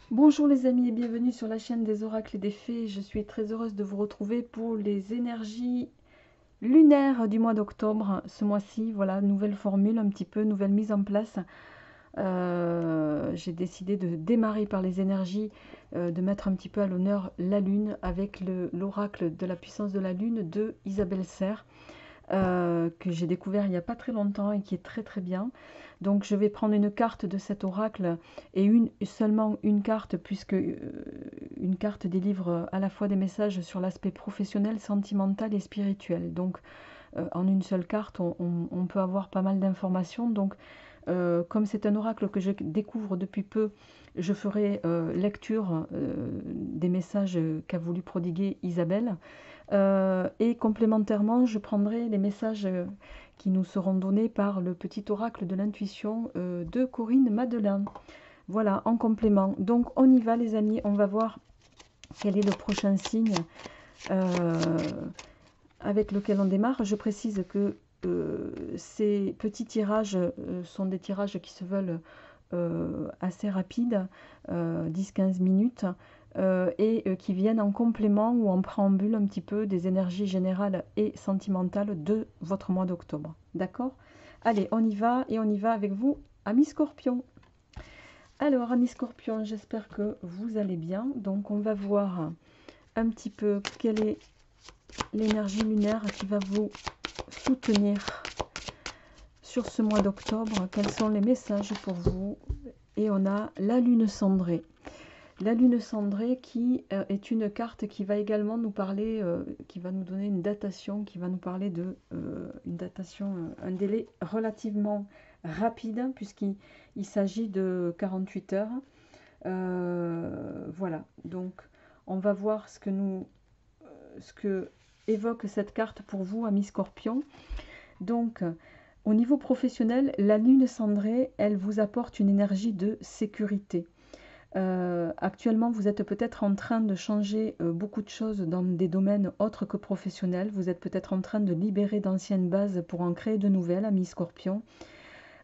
Bonjour les amis et bienvenue sur la chaîne des oracles et des fées. Je suis très heureuse de vous retrouver pour les énergies lunaires du mois d'octobre. Ce mois-ci, voilà, nouvelle formule un petit peu, nouvelle mise en place. J'ai décidé de démarrer par les énergies, de mettre un petit peu à l'honneur la lune avec l'oracle de la puissance de la lune de Isabelle Serre. Que j'ai découvert il n'y a pas très longtemps et qui est très très bien. Donc je vais prendre une carte de cet oracle et seulement une carte puisque une carte délivre à la fois des messages sur l'aspect professionnel, sentimental et spirituel. Donc en une seule carte on peut avoir pas mal d'informations. Donc comme c'est un oracle que je découvre depuis peu, je ferai lecture des messages qu'a voulu prodiguer Isabelle. Et complémentairement, je prendrai les messages qui nous seront donnés par le petit oracle de l'intuition de Corinne Madeleine. Voilà, en complément. Donc on y va les amis, on va voir quel est le prochain signe euh, avec lequel on démarre. Je précise que ces petits tirages sont des tirages qui se veulent assez rapides, 10-15 minutes, et qui viennent en complément ou en préambule un petit peu des énergies générales et sentimentales de votre mois d'octobre. D'accord? Allez, on y va et on y va avec vous, amis Scorpion. Alors, amis Scorpion, j'espère que vous allez bien. Donc, on va voir un petit peu quelle est l'énergie lunaire qui va vous soutenir sur ce mois d'octobre. Quels sont les messages pour vous? Et on a la lune cendrée. La lune cendrée qui est une carte qui va également nous parler, qui va nous donner une datation, qui va nous parler de une datation, un délai relativement rapide, puisqu'il s'agit de 48 heures. Voilà, donc on va voir ce que évoque cette carte pour vous, amis Scorpion. Donc, au niveau professionnel, la lune cendrée, elle vous apporte une énergie de sécurité. Actuellement, vous êtes peut-être en train de changer beaucoup de choses dans des domaines autres que professionnels. Vous êtes peut-être en train de libérer d'anciennes bases pour en créer de nouvelles, amis Scorpion.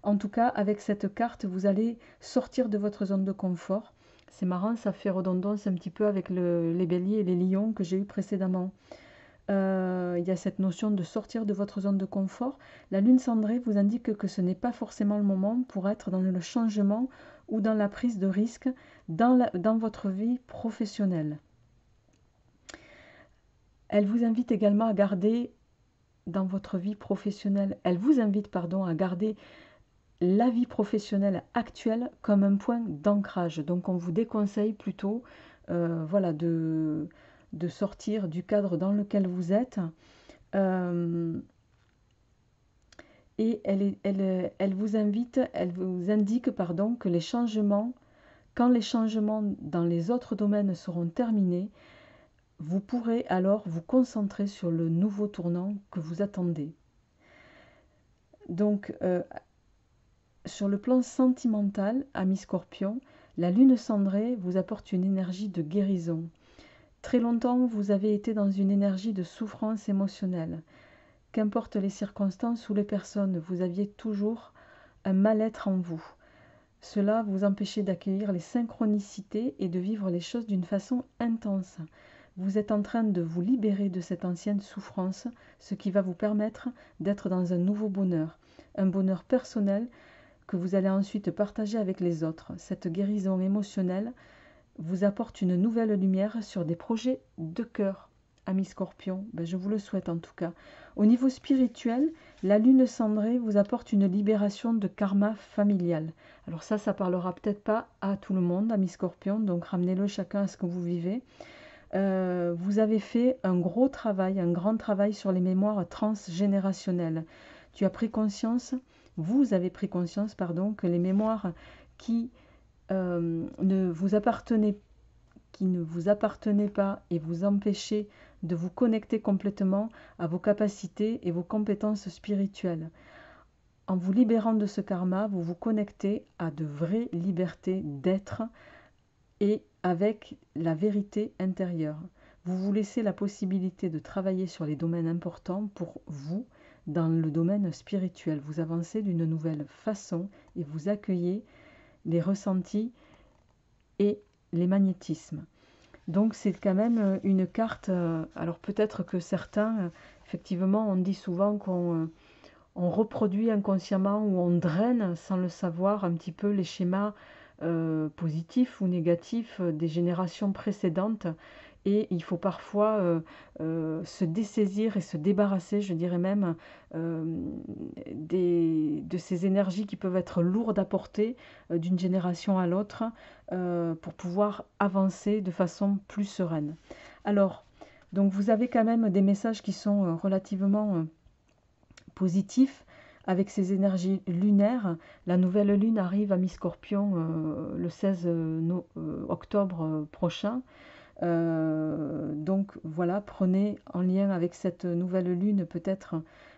En tout cas, avec cette carte, vous allez sortir de votre zone de confort. C'est marrant, ça fait redondance un petit peu avec les béliers et les lions que j'ai eu précédemment. Il y a cette notion de sortir de votre zone de confort. La lune cendrée vous indique que ce n'est pas forcément le moment pour être dans le changement ou dans la prise de risque dans votre vie professionnelle. Elle vous invite également à garder dans votre vie professionnelle, elle vous invite pardon, à garder la vie professionnelle actuelle comme un point d'ancrage. Donc on vous déconseille plutôt voilà, de sortir du cadre dans lequel vous êtes. Et elle vous invite, elle vous indique pardon, que les changements, quand les changements dans les autres domaines seront terminés, vous pourrez alors vous concentrer sur le nouveau tournant que vous attendez. Donc, sur le plan sentimental, ami Scorpion, la lune cendrée vous apporte une énergie de guérison. Très longtemps, vous avez été dans une énergie de souffrance émotionnelle. Qu'importe les circonstances ou les personnes, vous aviez toujours un mal-être en vous. Cela vous empêchait d'accueillir les synchronicités et de vivre les choses d'une façon intense. Vous êtes en train de vous libérer de cette ancienne souffrance, ce qui va vous permettre d'être dans un nouveau bonheur, un bonheur personnel que vous allez ensuite partager avec les autres. Cette guérison émotionnelle vous apporte une nouvelle lumière sur des projets de cœur. Amis Scorpion, je vous le souhaite en tout cas. Au niveau spirituel, la lune cendrée vous apporte une libération de karma familial. Alors ça parlera peut-être pas à tout le monde, amis Scorpion, donc ramenez-le chacun à ce que vous vivez. Vous avez fait un grand travail sur les mémoires transgénérationnelles. Tu as pris conscience, vous avez pris conscience, pardon, que les mémoires qui ne vous appartenaient pas et vous empêchaient de vous connecter complètement à vos capacités et vos compétences spirituelles. En vous libérant de ce karma, vous vous connectez à de vraies libertés d'être et avec la vérité intérieure. Vous vous laissez la possibilité de travailler sur les domaines importants pour vous dans le domaine spirituel. Vous avancez d'une nouvelle façon et vous accueillez les ressentis et les magnétismes. Donc c'est quand même une carte, alors peut-être que certains, effectivement, on dit souvent qu'on on reproduit inconsciemment ou on draine sans le savoir un petit peu les schémas positifs ou négatifs des générations précédentes. Et il faut parfois se dessaisir et se débarrasser, je dirais même, de ces énergies qui peuvent être lourdes à porter d'une génération à l'autre pour pouvoir avancer de façon plus sereine. Alors, donc vous avez quand même des messages qui sont relativement positifs avec ces énergies lunaires. La nouvelle lune arrive à Mi-Scorpion le 16 octobre prochain. Donc voilà, prenez en lien avec cette nouvelle lune peut-être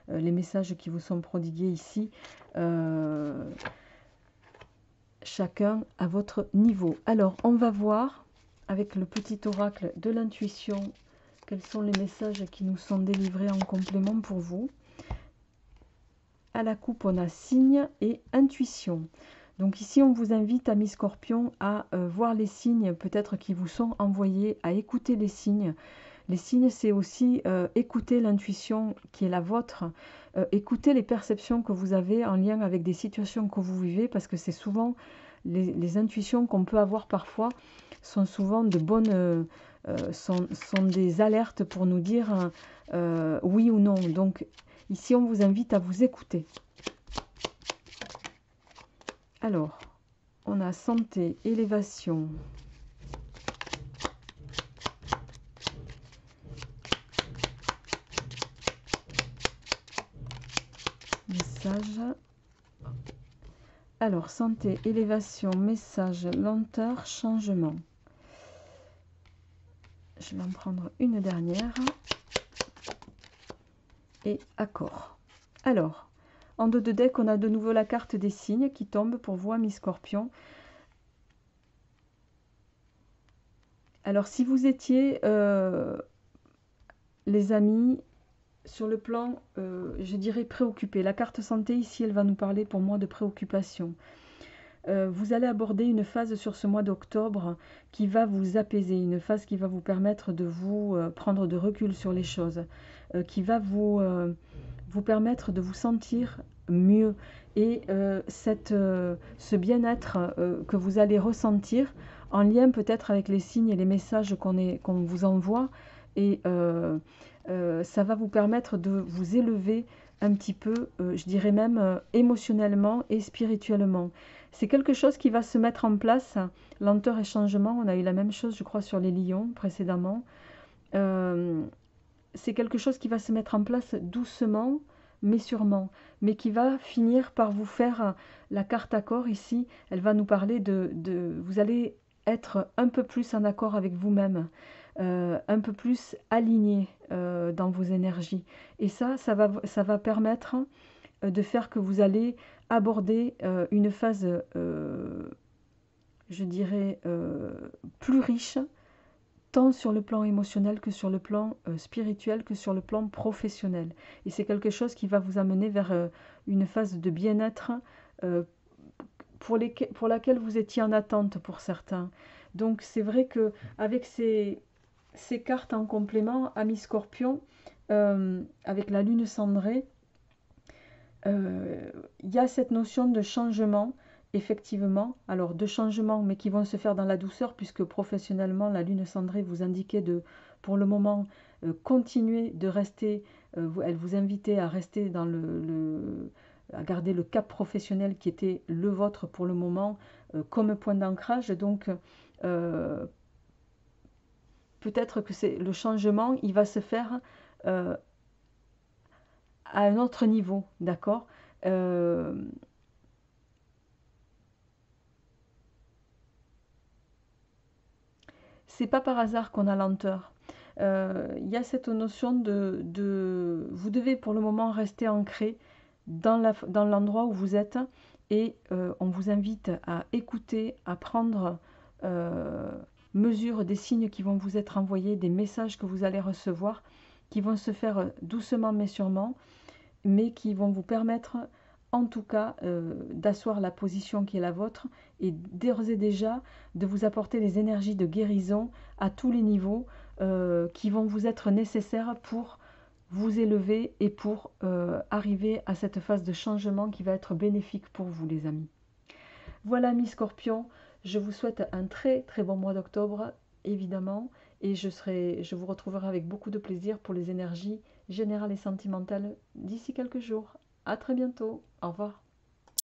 les messages qui vous sont prodigués ici, chacun à votre niveau. Alors on va voir avec le petit oracle de l'intuition quels sont les messages qui nous sont délivrés en complément pour vous. À la coupe, on a signe et intuition. Donc ici, on vous invite, amis scorpions, à voir les signes peut-être qui vous sont envoyés, à écouter les signes. Les signes, c'est aussi écouter l'intuition qui est la vôtre, écouter les perceptions que vous avez en lien avec des situations que vous vivez, parce que c'est souvent les intuitions qu'on peut avoir parfois sont souvent de bonnes, sont des alertes pour nous dire oui ou non. Donc ici, on vous invite à vous écouter. Alors, on a santé, élévation. Message. Alors, santé, élévation, message, lenteur, changement. Je vais en prendre une dernière. Et accord. Alors, en dos de deck, on a de nouveau la carte des signes qui tombe pour vous, amis scorpions. Alors, si vous étiez, les amis, sur le plan, je dirais préoccupé. La carte santé, ici, elle va nous parler pour moi de préoccupation. Vous allez aborder une phase sur ce mois d'octobre qui va vous apaiser, une phase qui va vous permettre de vous prendre de recul sur les choses, qui va vous permettre de vous sentir mieux. Et ce bien-être que vous allez ressentir en lien peut-être avec les signes et les messages qu'on vous envoie, et ça va vous permettre de vous élever un petit peu, je dirais même émotionnellement et spirituellement. C'est quelque chose qui va se mettre en place, lenteur et changement. On a eu la même chose, je crois, sur les lions précédemment. C'est quelque chose qui va se mettre en place doucement, mais sûrement, mais qui va finir par vous faire la carte accord ici. Elle va nous parler vous allez être un peu plus en accord avec vous-même, un peu plus aligné dans vos énergies. Et ça va permettre de faire que vous allez aborder une phase, je dirais, plus riche, tant sur le plan émotionnel que sur le plan spirituel, que sur le plan professionnel. Et c'est quelque chose qui va vous amener vers une phase de bien-être pour laquelle vous étiez en attente pour certains. Donc c'est vrai qu'avec ces cartes en complément, amis scorpions, avec la lune cendrée, il y a cette notion de changement, effectivement, alors de changement, mais qui vont se faire dans la douceur, puisque professionnellement, la lune cendrée vous indiquait pour le moment, continuer de rester, elle vous invitait à rester dans à garder le cap professionnel qui était le vôtre pour le moment, comme point d'ancrage. Donc, peut-être que le changement, il va se faire à un autre niveau, d'accord ? C'est pas par hasard qu'on a lenteur. Il y a cette notion vous devez pour le moment rester ancré dans l'endroit où vous êtes, et on vous invite à écouter, à prendre mesure des signes qui vont vous être envoyés, des messages que vous allez recevoir, qui vont se faire doucement mais sûrement, mais qui vont vous permettre en tout cas d'asseoir la position qui est la vôtre et d'ores et déjà de vous apporter les énergies de guérison à tous les niveaux qui vont vous être nécessaires pour vous élever et pour arriver à cette phase de changement qui va être bénéfique pour vous les amis. Voilà amis Scorpions, je vous souhaite un très très bon mois d'octobre évidemment et je vous retrouverai avec beaucoup de plaisir pour les énergies générales et sentimentales d'ici quelques jours. À très bientôt, au revoir.